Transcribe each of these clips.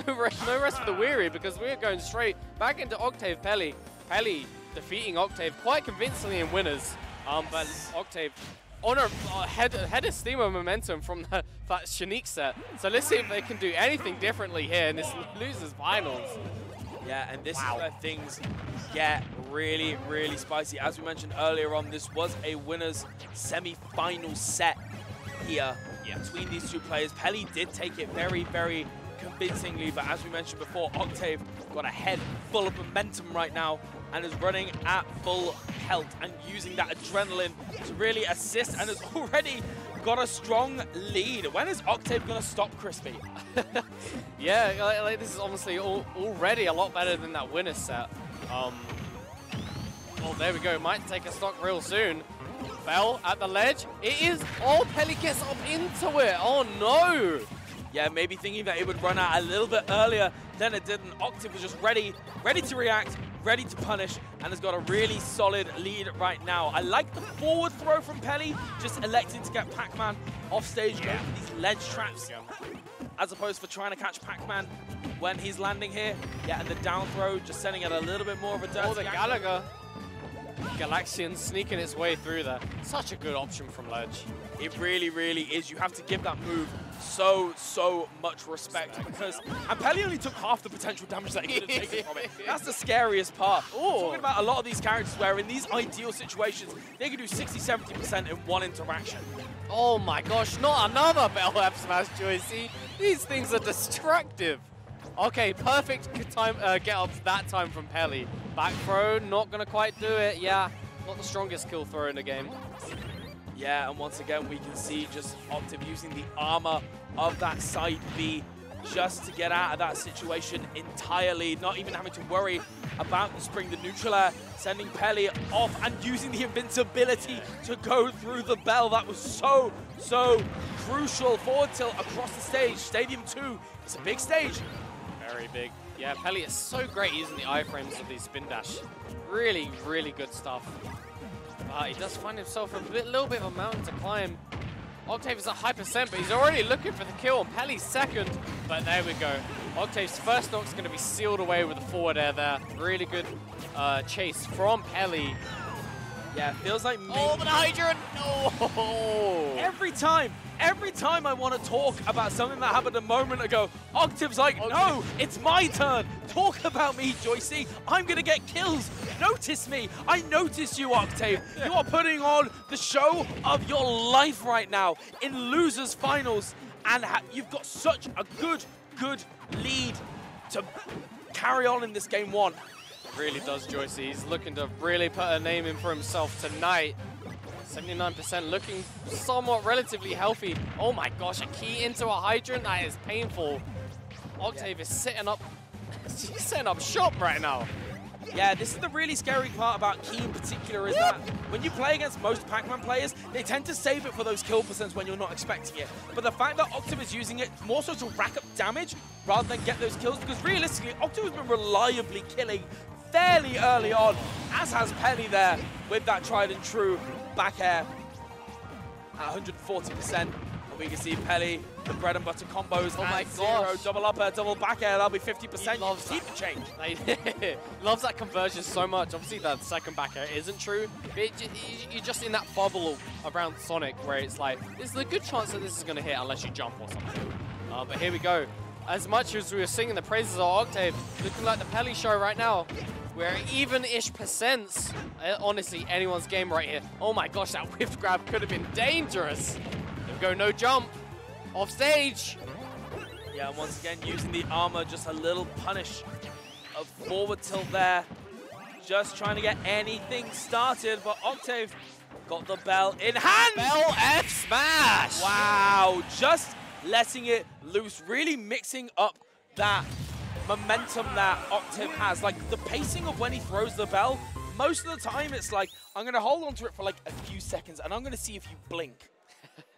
no rest for the weary, because we're going straight back into Octave Peli. Peli defeating Octave quite convincingly in winners. But Octave on a head of steam of momentum from that Shanique set. So let's see if they can do anything differently here in this losers finals. Yeah, and this is where things get really, really spicy. As we mentioned earlier on, this was a winners semi-final set here between these two players. Peli did take it very, very convincingly, but as we mentioned before, Octave got a head full of momentum right now and is running at full pelt and using that adrenaline to really assist, and has already got a strong lead. When is Octave going to stop Crispy? Yeah, like this is honestly already a lot better than that winner set. Oh, there we go. Might take a stock real soon. Bell at the ledge. It is. Oh, Peli gets up into it. Oh, no. Yeah, maybe thinking that it would run out a little bit earlier than it didn't. Octave was just ready to react, ready to punish, and has got a really solid lead right now. I like the forward throw from Peli, just electing to get Pac-Man off stage, going for these ledge traps, as opposed to trying to catch Pac-Man when he's landing here. Yeah, and the down throw, just sending it a little bit more of a dirty Oh, the Gallagher. Galaxian sneaking its way through there. Such a good option from ledge. It really, really is. You have to give that move so much respect, because and Peli only took half the potential damage that he could have taken from it. That's the scariest part. Talking about a lot of these characters where in these ideal situations, they can do 60-70% in one interaction. Oh my gosh, not another Bell F smash, Joycey. These things are destructive. Okay, perfect time get-ups that time from Peli. Back throw, not going to quite do it. Yeah, not the strongest kill throw in the game. Yeah, and once again, we can see just Octave using the armor of that side B just to get out of that situation entirely, not even having to worry about the spring, the neutral air, sending Peli off and using the invincibility to go through the bell. That was so crucial. Forward tilt across the stage. Stadium 2, it's a big stage. Very big. Yeah, Peli is so great using the iframes of these spin dash. Really, really good stuff. He does find himself a little bit of a mountain to climb. Octave is at high percent, but he's already looking for the kill. And Peli's second, but there we go. Octave's first knock's going to be sealed away with the forward air there. Really good chase from Peli. Yeah, feels like me. Oh, but the Hydrant! No! Every time I want to talk about something that happened a moment ago, Octave's like, no, it's my turn. Talk about me, Joycey. I'm going to get kills. Notice me. I notice you, Octave. You are putting on the show of your life right now in losers finals, and you've got such a good lead to carry on in this game one. Really does, Joycey. He's looking to really put a name in for himself tonight. 79% looking somewhat relatively healthy. Oh my gosh, a key into a hydrant, that is painful. Octave is setting up shop right now. Yeah, this is the really scary part about Key in particular, is that when you play against most Pac-Man players, they tend to save it for those kill percents when you're not expecting it. But the fact that Octave is using it more so to rack up damage rather than get those kills, because realistically, Octave has been reliably killing fairly early on, as has Peli there with that tried and true back air at 140%. And we can see Peli, the bread and butter combos. Oh my zero, gosh. double up air, double back air, that'll be 50%. Loves Keep the change. Loves that conversion so much. Obviously, that second back air isn't true. But you're just in that bubble around Sonic where it's like, there's a good chance that this is going to hit unless you jump or something. But here we go. As much as we were singing the praises of Octave, looking like the Peli show right now. We're even-ish percents. Honestly, anyone's game right here. Oh my gosh, that whiff grab could have been dangerous. There we go, no jump. Off stage. Yeah, once again, using the armor, just a little punish of forward tilt there. Just trying to get anything started, but Octave got the bell in hand. Bell F smash. Wow, just letting it loose, really mixing up that momentum that Octave has. Like the pacing of when he throws the bell, most of the time it's like, I'm going to hold on to it for like a few seconds and I'm going to see if you blink.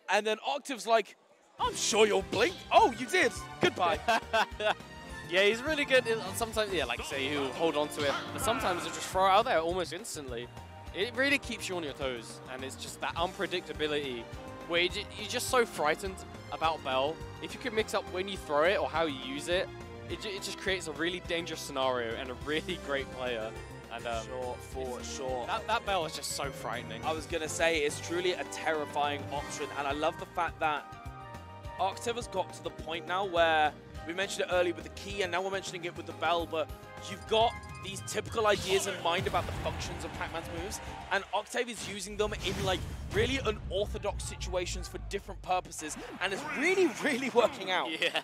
And then Octave's like, I'm sure you'll blink. Oh, you did. Goodbye. Yeah, he's really good. Sometimes, yeah, like say he'll hold on to it, but sometimes he'll just throw it out there almost instantly. It really keeps you on your toes, and it's just that unpredictability where you're just so frightened about Bell. If you could mix up when you throw it or how you use it, it just creates a really dangerous scenario and a really great player. And for sure. That bell is just so frightening. I was going to say, it's truly a terrifying option, and I love the fact that Octave has got to the point now where we mentioned it earlier with the key, and now we're mentioning it with the bell, but you've got these typical ideas in mind about the functions of Pac-Man's moves, and Octave is using them in like really unorthodox situations for different purposes, and it's really, really working out. Yeah.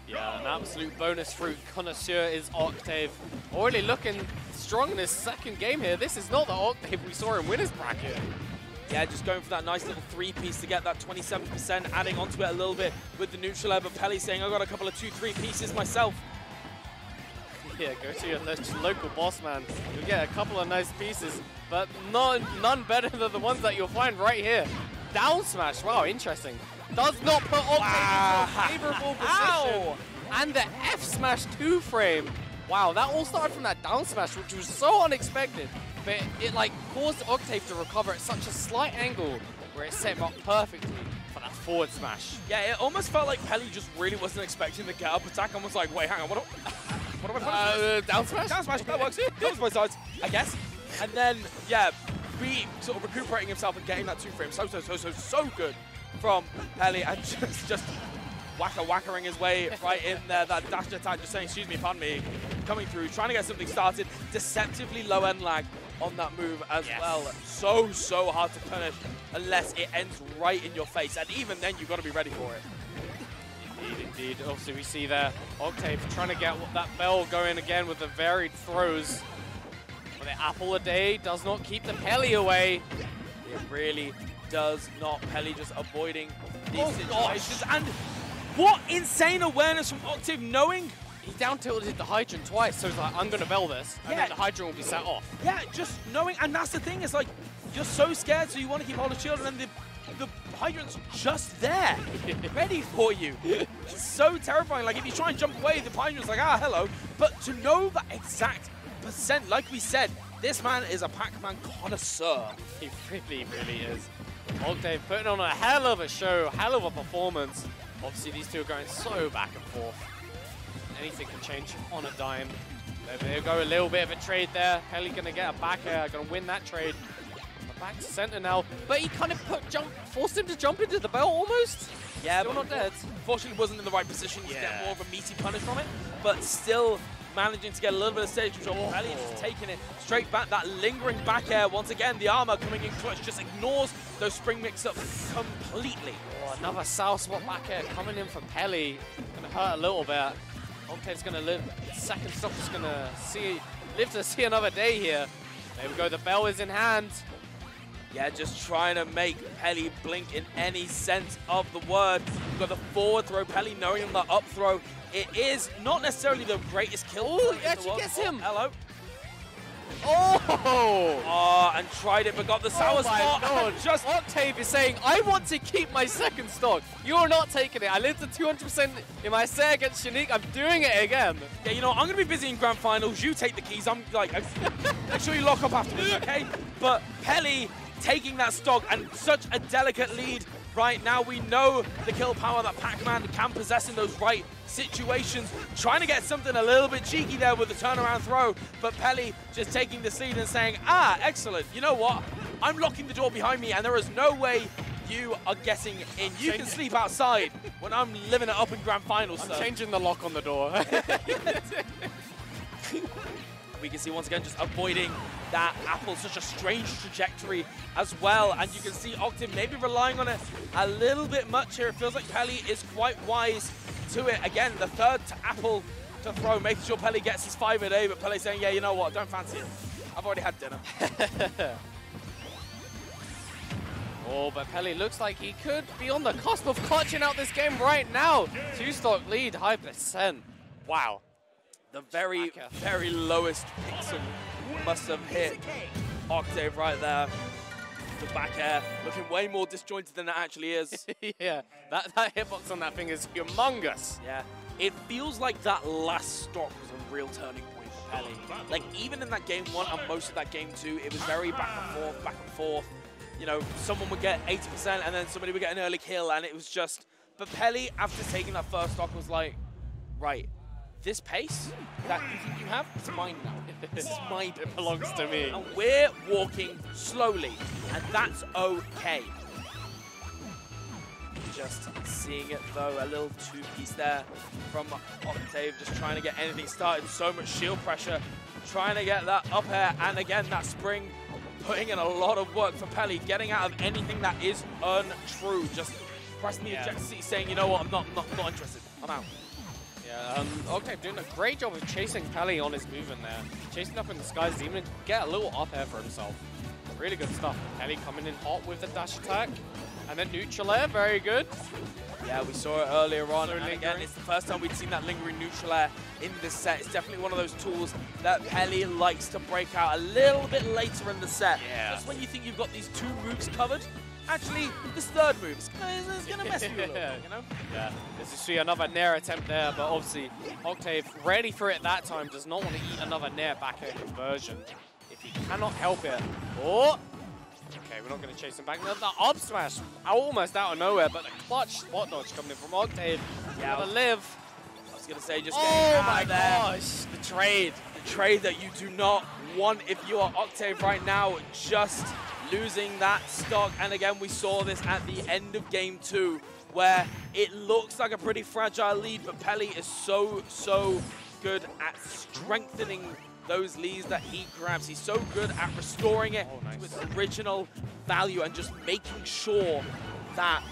Yeah, an absolute bonus fruit connoisseur is Octave. Already looking strong in his second game here. This is not the Octave we saw in winner's bracket. Yeah, just going for that nice little 3-piece to get that 27%, adding onto it a little bit with the neutral air, but Peli saying, I've got a couple of 2-3 pieces myself. Yeah, go to your local boss man. You'll get a couple of nice pieces, but none better than the ones that you'll find right here. Down smash, wow, interesting. Does not put Octave into a favorable position. And the F smash 2 frame. Wow, that all started from that down smash, which was so unexpected. But it like caused Octave to recover at such a slight angle where it set him up perfectly for that forward smash. Yeah, it almost felt like Peli just really wasn't expecting the get-up attack and was like, wait, hang on, what am I putting? Down smash? Down smash, that works. Covers both sides, I guess. And then, yeah, sort of recuperating himself and getting that 2 frame. So good from Peli, and just whackering his way right in there. That dash attack, just saying, excuse me, pardon me, coming through, trying to get something started. Deceptively low end lag on that move as well. So hard to punish unless it ends right in your face, and even then you've got to be ready for it. Indeed. Obviously, we see there Octave trying to get that bell going again with the varied throws. But the apple a day does not keep the Peli away. It really does not. Peli just avoiding these situations. And what insane awareness from Octave, knowing he down tilted the hydrant twice, so he's like, I'm going to bell this, and then the hydrant will be set off. Yeah, just knowing, and that's the thing, it's like, you're so scared, so you want to keep hold of shield, and then the hydrant's just there, ready for you. It's so terrifying. Like, if you try and jump away, the hydrant's like, ah, hello. But to know the exact percent, like we said, this man is a Pac-Man connoisseur. He really is. Octave putting on a hell of a show, hell of a performance. Obviously, these two are going so back and forth. Anything can change on a dime. They'll go a little bit of a trade there. Peli going to get a back air, going to win that trade. Back to center now, but he kind of forced him to jump into the bell almost. Yeah, still but not dead. Fortunately, wasn't in the right position to get more of a meaty punish from it, but still managing to get a little bit of stage control. Peli just taking it straight back. That lingering back air once again. The armor coming in clutch just ignores those spring mix-ups completely. Oh, another south spot back air coming in for Peli. Gonna hurt a little bit. Octave's gonna live. Second stop is gonna live to see another day here. There we go. The bell is in hand. Yeah, just trying to make Peli blink in any sense of the word. We've got the forward throw, Peli knowing the up throw. It is not necessarily the greatest kill. Oh, he actually gets him. Hello. Oh, and tried it, but got the sour spot. Just Octave is saying, I want to keep my second stock. You're not taking it. I lived to 200% in my set against Shanique. I'm doing it again. Yeah, you know, I'm going to be busy in grand finals. You take the keys. I'm like, make sure you lock up afterwards, okay? But Peli taking that stock and such a delicate lead right now. We know the kill power that Pac-Man can possess in those right situations. Trying to get something a little bit cheeky there with the turnaround throw, but Peli just taking this lead and saying, ah, excellent. You know what? I'm locking the door behind me and there is no way you are getting in. You can sleep outside when I'm living it up in grand finals. I'm changing the lock on the door. We can see once again just avoiding that apple, such a strange trajectory as well. And you can see Octave maybe relying on it a little bit much here. It feels like Peli is quite wise to it. Again, the third apple to throw, making sure Peli gets his 5 a day, but Peli saying, yeah, you know what, don't fancy it. I've already had dinner. Oh, but Peli looks like he could be on the cusp of clutching out this game right now. 2-stock lead, high percent. Wow. The very lowest pixel must have hit Octave right there. The back air looking way more disjointed than it actually is. Yeah, that hitbox on that thing is humongous. Yeah, it feels like that last stock was a real turning point for Peli. Like, even in that game 1 and most of that game 2, it was very back and forth. You know, someone would get 80% and then somebody would get an early kill, and it was just... But Peli, after taking that first stock, was like, right, this pace that you think you have, it's mine now. This is my pace. It belongs to me. And we're walking slowly, and that's okay. Just seeing it though, a little two-piece there from Octave, just trying to get anything started. So much shield pressure, trying to get that up air, and again that spring, putting in a lot of work for Peli, getting out of anything that is untrue. Just pressing the eject seat, saying, you know what, I'm not interested. I'm out. Yeah, Octave doing a great job of chasing Peli on his movement there, chasing up in the skies, even get a little up air for himself. Really good stuff. Peli coming in hot with the dash attack. And then neutral air, very good. Yeah, we saw it earlier on, and again, it's the first time we'd seen that lingering neutral air in this set. It's definitely one of those tools that Peli likes to break out a little bit later in the set. Yeah. Just when you think you've got these two moves covered, actually, this third move is going to mess you a little bit, you know? Yeah, this is see another Nair attempt there, but obviously Octave, ready for it that time, does not want to eat another Nair back air conversion if he cannot help it. Oh! Okay, we're not going to chase him back. The up smash, almost out of nowhere, but the clutch spot dodge coming in from Octave. Yeah, to live. I was going to say, just getting out of there. Oh my gosh, the trade. The trade that you do not want if you are Octave right now, just losing that stock. And again, we saw this at the end of game 2, where it looks like a pretty fragile lead, but Peli is so good at strengthening those leads that he grabs. He's so good at restoring it to its original value and just making sure that,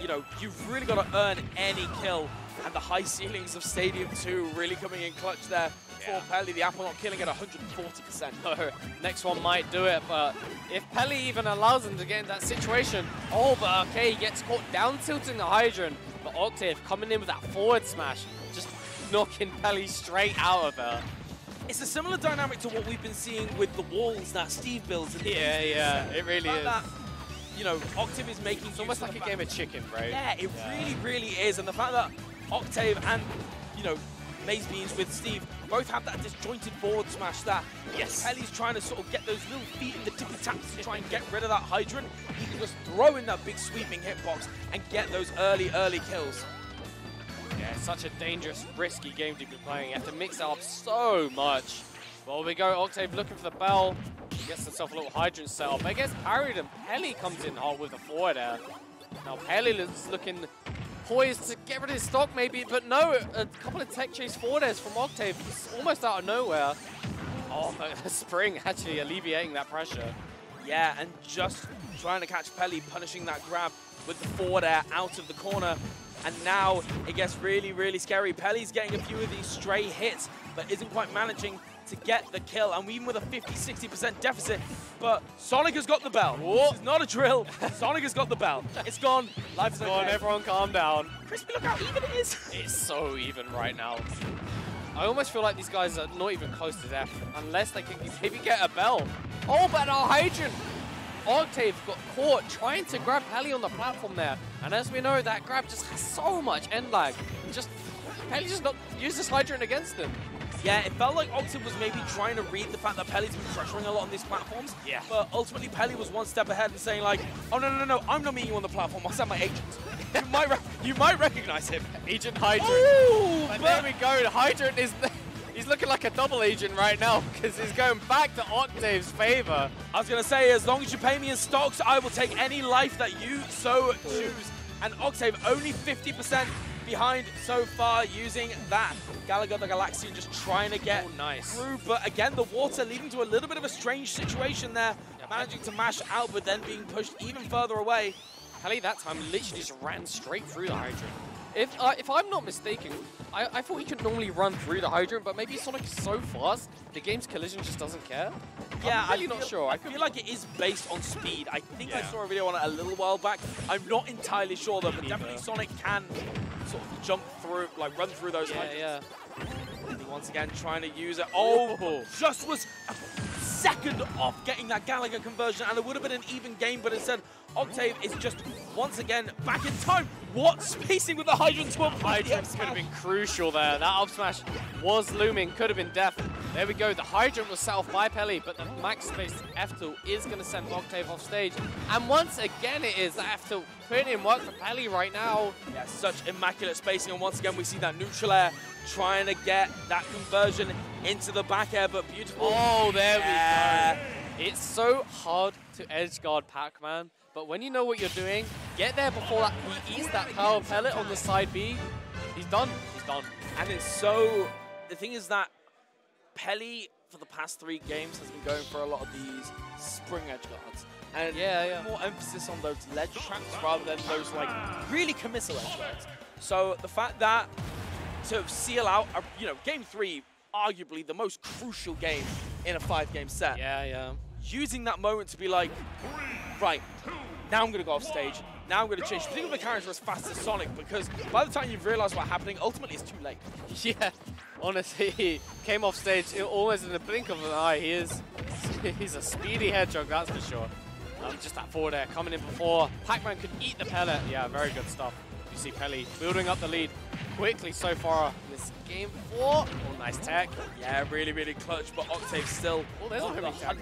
you know, you've really got to earn any kill. And the high ceilings of Stadium 2 really coming in clutch there for Peli. The Apple not killing at 140%. Next one might do it, but if Peli even allows him to get in that situation, but okay, he gets caught down tilting the Hydrant, but Octave coming in with that forward smash, just knocking Peli straight out of there. It's a similar dynamic to what we've been seeing with the walls that Steve builds. In the it really is. That, you know, Octave is making it's almost like a game of chicken, right? Yeah, it really is. And the fact that Octave and, you know, Maze Beans with Steve both have that disjointed forward smash that Peli's trying to sort of get those little feet in the tippy taps to try and get rid of that Hydrant. He can just throw in that big sweeping hitbox and get those early kills. Yeah, it's such a dangerous, risky game to be playing. You have to mix it up so much. Well, we go. Octave looking for the bell. He gets himself a little Hydrant set up. But it gets parried, and Peli comes in hot with the forward air. Now, Peli is looking poised to get rid of his stock, maybe. But no, a couple of tech chase forward airs from Octave. It's almost out of nowhere. Oh, the spring actually alleviating that pressure. Yeah, and just trying to catch Peli, punishing that grab with the forward air out of the corner. And now it gets really scary. Peli's getting a few of these stray hits, but isn't quite managing to get the kill. And even with a 50-60% deficit, but Sonic has got the bell. This is not a drill. Sonic has got the bell. It's gone. Life is gone. Everyone calm down. Crispy, look how even it is. It's so even right now. I almost feel like these guys are not even close to death unless they can maybe get a bell. Oh, but our Hydrant. Octave got caught trying to grab Peli on the platform there. And as we know, that grab just has so much end lag. Peli just not use this Hydrant against them. Yeah, it felt like Octave was maybe trying to read the fact that Peli's been pressuring a lot on these platforms. Yeah. But ultimately, Peli was one step ahead and saying like, oh, no, I'm not meeting you on the platform. I'll send my agent. you might recognize him. Agent Hydrant. Ooh, but there we go. The Hydrant is... He's looking like a double agent right now because he's going back to Octave's favor. I was going to say, as long as you pay me in stocks, I will take any life that you so choose. And Octave only 50% behind so far using that Galaga the Galaxian, just trying to get through. But again, the water leading to a little bit of a strange situation there. Managing to mash out, but then being pushed even further away. Peli that time literally just ran straight through the Hydrant. If I'm not mistaken, I thought he could normally run through the Hydrant, but maybe Sonic is so fast, the game's collision just doesn't care. Yeah, I'm really not sure. I feel like it is based on speed. I think I saw a video on it a little while back. I'm not entirely sure though, but definitely Sonic can sort of jump through, like run through those Hydrants. Yeah. Once again, trying to use it. Oh, just was a second off getting that Galaga conversion, and it would have been an even game, but instead, Octave is just once again back in time. What spacing with the Hydrant 12? Hydrant could have been crucial there. That up smash was looming, could have been death. There we go. The hydrant was set off by Peli, but the max space F2 is going to send Octave off stage. And once again, it is that F2 putting in work for Peli right now. Yeah, such immaculate spacing. And once again, we see that neutral air trying to get that conversion into the back air, but beautiful. Oh, there we go. It's so hard to edge guard Pac-Man, but when you know what you're doing, get there before that he eats that power pellet on the side B. He's done. He's done. And it's so... The thing is that Peli, for the past 3 games, has been going for a lot of these spring edge guards. And more emphasis on those ledge traps rather than those, like, really committal edge guards. So the fact that to seal out, game 3, arguably the most crucial game in a 5-game set. Yeah. Using that moment to be like, right, now I'm going to go off stage. Now I'm going to change. Particularly the character as fast as Sonic, because by the time you've realized what's happening, ultimately it's too late. Yeah, honestly, he came off stage almost in the blink of an eye. He's a speedy hedgehog, that's for sure. Just that forward air coming in before Pac-Man could eat the pellet. Yeah, very good stuff. You see Peli building up the lead quickly so far in this game 4. Oh, nice tech. Yeah, really, really clutch, but Octave still. Oh, there's a homing tag.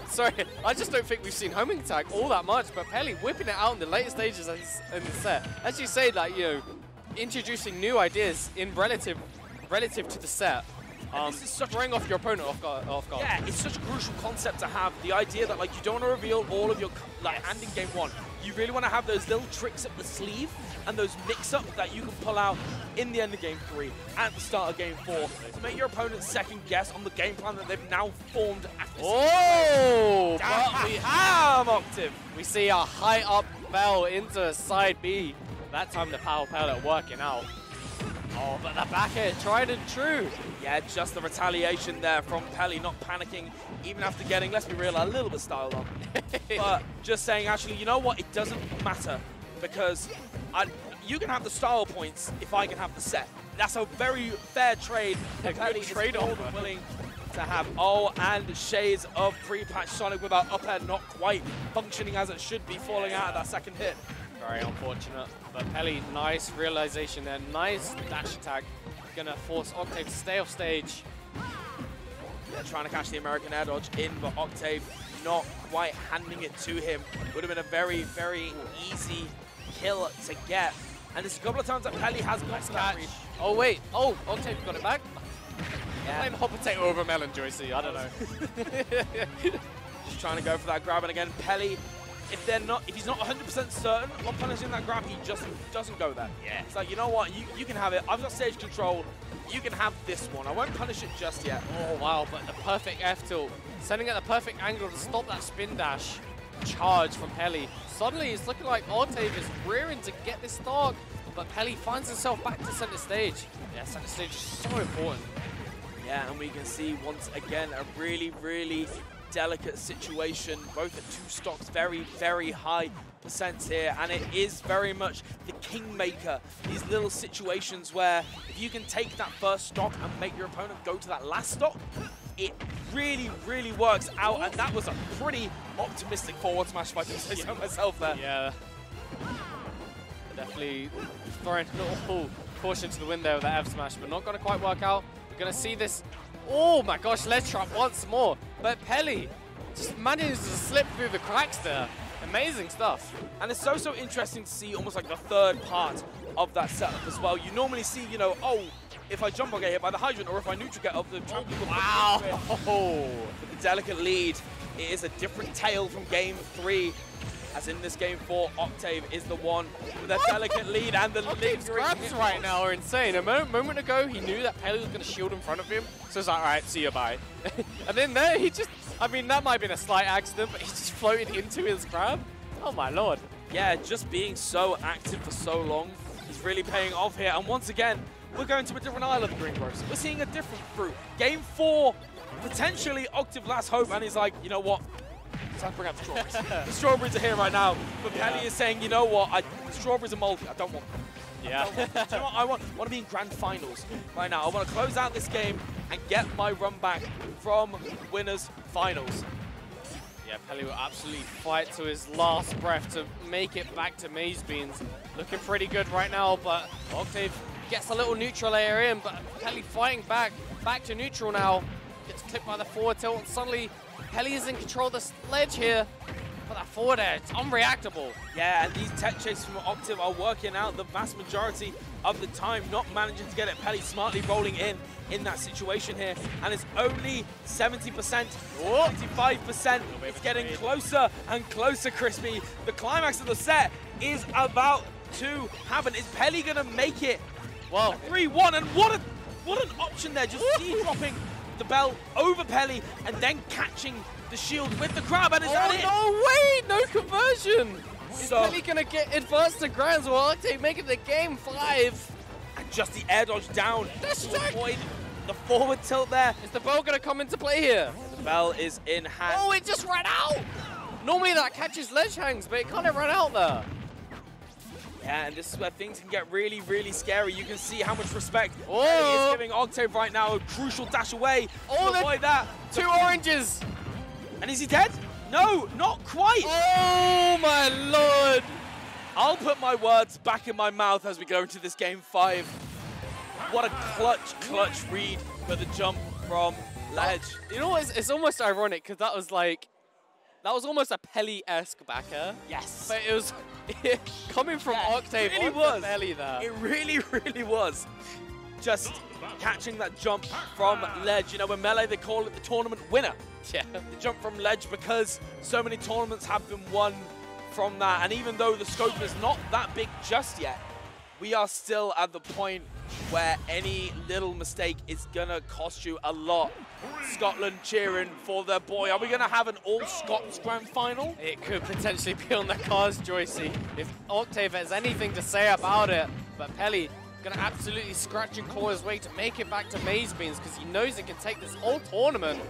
Sorry, I just don't think we've seen homing tag all that much, but Peli whipping it out in the later stages in the set. As you say, like, introducing new ideas in relative to the set. This is such throwing off your opponent off guard. Yeah, it's such a crucial concept to have. The idea that, like, you don't want to reveal all of your hand in game 1. You really want to have those little tricks up the sleeve and those mix-ups that you can pull out in the end of game 3 at the start of game 4 to make your opponent second guess on the game plan that they've now formed after. Oh! But we have Octave. We see a high up bell into side B. That time the power pellet working out. Oh, but the back air, tried and true. Yeah, just the retaliation there from Peli, not panicking, even after getting, let's be real, a little bit styled on. But just saying, actually, you know what? It doesn't matter, because you can have the style points if I can have the set. That's a very fair trade that Peli is more than willing to have. Oh, and shades of pre-patch Sonic with our up air not quite functioning as it should be, falling out of that second hit. Very unfortunate, but Peli, nice realization there, nice dash attack. Gonna force Octave to stay off stage. Yeah, trying to catch the American air dodge in, but Octave not quite handing it to him. Would have been a very, very easy kill to get. And there's a couple of times that Peli has got to that reach. Oh wait, Octave got it back. Yeah. I'm hot potato over melon, Joycey, I don't know. Just trying to go for that grab, and again, Peli, if he's not 100% certain of punishing that grab, he just doesn't go there. Yeah. It's like, you know what, you can have it. I've got stage control. You can have this one. I won't punish it just yet. Oh, wow, but the perfect F tilt. Sending at the perfect angle to stop that spin dash charge from Peli. Suddenly, it's looking like Octave is rearing to get this stock, but Peli finds himself back to center stage. Yeah, center stage is so important. Yeah, and we can see once again a really, really delicate situation, both at 2 stocks, very, very high percents here, and it is very much the kingmaker. These little situations where if you can take that first stock and make your opponent go to that last stock, it really, really works out, and that was a pretty optimistic forward smash, if I can say so myself there. Yeah. Definitely throwing a little caution to the wind there with that F smash, but not going to quite work out. We're going to see this. Oh my gosh, ledge trap once more. But Peli just manages to slip through the cracks there. Amazing stuff. And it's so interesting to see almost like the third part of that setup as well. You normally see, oh, if I jump, I get hit by the hydrant, or if I neutral get up the jump. Wow. With the delicate lead, it is a different tale from game 3. As in this game 4, Octave is the one with a delicate lead, and the Octave's grabs right now are insane. A moment ago, he knew that Peli was going to shield in front of him, so it's like, all right, see you, bye. And then there, he just, I mean, that might have been a slight accident, but he just floated into his grab. Oh my lord. Yeah, just being so active for so long is really paying off here. And once again, we're going to a different isle of the green grocer. We're seeing a different fruit. Game 4, potentially Octave last hope, and he's like, you know what? Time to bring out the strawberries. The strawberries are here right now. But Peli is saying, you know what? Strawberries are moldy. I don't want them. Yeah. Do you know what? I want to be in grand finals right now. I want to close out this game and get my run back from winners finals. Yeah, Peli will absolutely fight to his last breath to make it back to Maze Beans. Looking pretty good right now, but Octave Gets a little neutral air in, but Peli fighting back to neutral now. Gets clipped by the forward tilt, and suddenly Peli is in control of the ledge here. But that forward air, it's unreactable. Yeah, and these tech chases from Octave are working out the vast majority of the time, not managing to get it. Peli smartly rolling in that situation here, and it's only 70%, 75%. It's getting closer and closer, Crispy. The climax of the set is about to happen. Is Peli gonna make it? Well, 3-1, and what an option there, just dropping the bell over Peli and then catching the shield with the grab, and is that it? No way, no conversion. Is Peli gonna get advanced to grands while Octave making the game 5? And just the air dodge down That's to avoid the forward tilt there. Is the bell gonna come into play here? The bell is in hand. Oh, it just ran out. Normally that catches ledge hangs, but it kind of ran out there. Yeah, and this is where things can get really, really scary. You can see how much respect Peli is giving Octave right now. A crucial dash away to avoid that. 2 oranges. And is he dead? No, not quite. Oh my lord. I'll put my words back in my mouth as we go into this game 5. What a clutch read for the jump from ledge. You know what? It's almost ironic because that was almost a Peli-esque back air. Yes. But it was coming from Octave. It really was. Peli there. It really, really was. Just catching that jump from ledge. You know, in Melee they call it the tournament winner. Yeah. The jump from ledge, because so many tournaments have been won from that. And even though the scope is not that big just yet, we are still at the point where any little mistake is gonna cost you a lot. Scotland cheering for their boy. Are we gonna have an all-Scots grand final? It could potentially be on the cards, Joycey, if Octave has anything to say about it. But Peli gonna absolutely scratch and claw his way to make it back to Maze Beans because he knows he can take this whole tournament.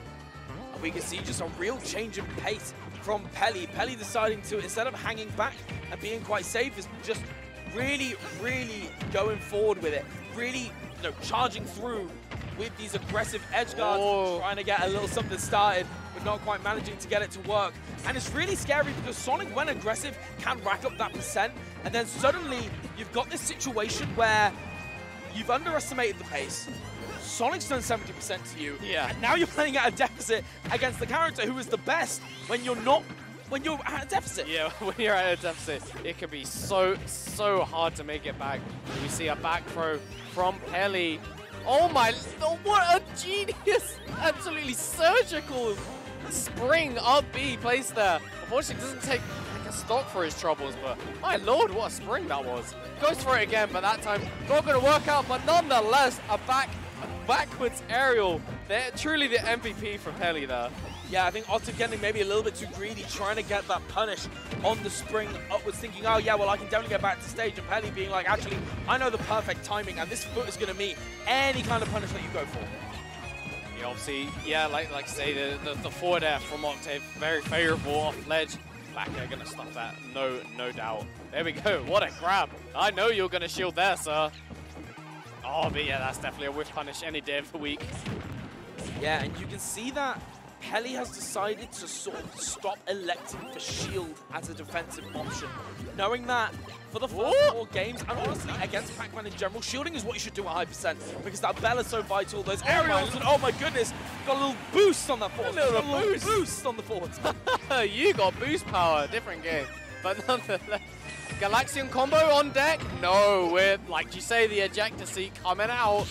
And we can see just a real change in pace from Peli. Peli deciding to, instead of hanging back and being quite safe, is just really, really going forward with it. Really, charging through with these aggressive edge guards, trying to get a little something started, but not quite managing to get it to work. And it's really scary because Sonic, when aggressive, can rack up that %, and then suddenly you've got this situation where you've underestimated the pace. Sonic's done 70% to you, and now you're playing at a deficit against the character who is the best when you're not. When you're at a deficit. Yeah, when you're at a deficit, it can be so hard to make it back. We see a back throw from Peli. Oh my, what a genius! Absolutely surgical spring up B placed there. Unfortunately, it doesn't take like a stock for his troubles, but my lord, what a spring that was. Goes for it again, but that time not going to work out, but nonetheless, a backwards aerial. They're truly the MVP for Peli there. Yeah, I think Octave getting maybe a little bit too greedy, trying to get that punish on the spring upwards, thinking, oh yeah, well I can definitely get back to stage, and Peli being like, actually, I know the perfect timing, and this foot is going to meet any kind of punish that you go for. Yeah, obviously, yeah, like I say, the forward air from Octave, very favorable off ledge. Back air going to stop that, no doubt. There we go, what a grab. I know you're going to shield there, sir. Oh, but yeah, that's definitely a whiff punish any day of the week. Yeah, and you can see that Peli has decided to sort of stop electing for shield as a defensive option, knowing that for the first 4 games, and honestly against Pac-Man in general, shielding is what you should do at high percent, because that bell is so vital. Those aerials, and oh my goodness, got a little boost on that forward. A little boost on the forwards. You got boost power, different game. But nonetheless, Galaxian combo on deck? No, with, like you say, the ejector seat coming out.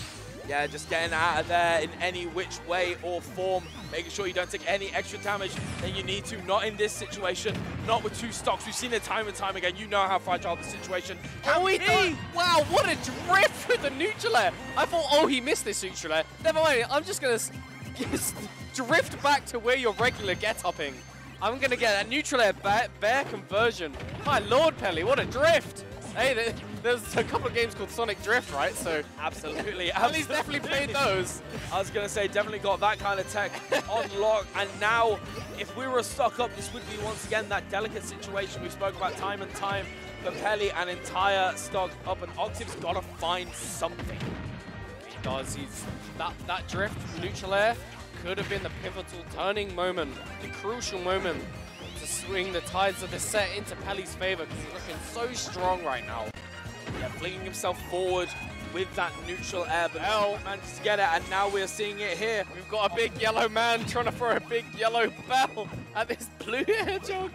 Yeah, just getting out of there in any which way or form, making sure you don't take any extra damage than you need to. Not in this situation, not with 2 stocks. We've seen it time and time again. You know how fragile the situation can be. Wow, what a drift with the neutral air. I thought, he missed this neutral air. Never mind, I'm just going to drift back to where your regular get-upping. I'm going to get a neutral air bear conversion. My lord, Peli, what a drift. Hey, there's a couple of games called Sonic Drift, right? So absolutely. Peli's definitely played those. I was going to say, definitely got that kind of tech on lock. And now, if we were a stock up, this would be once again that delicate situation we spoke about time and time. For Peli, an entire stock up, and Octave's got to find something. He does. That drift from neutral air could have been the pivotal turning moment, the crucial moment to swing the tides of the set into Peli's favor, because he's looking so strong right now. Yeah, flinging himself forward with that neutral air, but managed to get it, and now we're seeing it here. We've got a big yellow man trying to throw a big yellow bell at this blue hedgehog.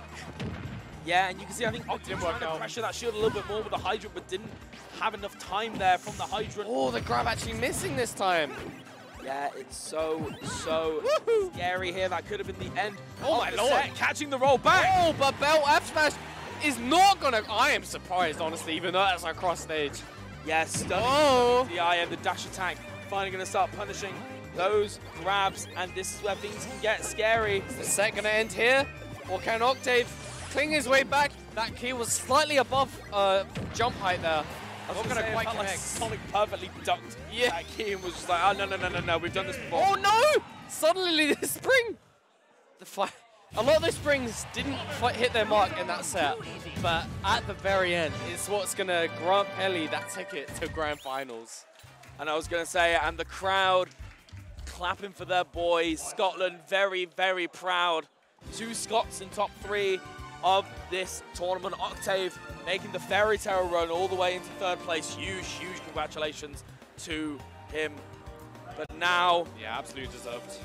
Yeah, and you can see, I think Octave trying to pressure that shield a little bit more with the hydrant, but didn't have enough time there from the hydrant. Oh, the grab actually missing this time. Yeah, it's so scary here. That could have been the end. Oh my lord. Set, catching the roll back. Oh, but Bell F smash is not gonna. I am surprised, honestly, even though that's our cross stage. Yeah, stunning. The IM, the dash attack, finally gonna start punishing those grabs, and this is where things can get scary. Is the set gonna end here? Or can Octave cling his way back? That key was slightly above jump height there. Not gonna quite connect. Like Sonic perfectly ducked that key and was just like, oh no, we've done this before. Oh no! Suddenly the spring! A lot of the springs didn't quite hit their mark in that set, but at the very end, it's what's gonna grant Peli that ticket to Grand Finals. And I was gonna say, and the crowd clapping for their boy, Scotland, very, very proud. 2 Scots in top 3 of this tournament. Octave making the fairy tale run all the way into 3rd place. Huge congratulations to him. But now, yeah, absolutely deserved.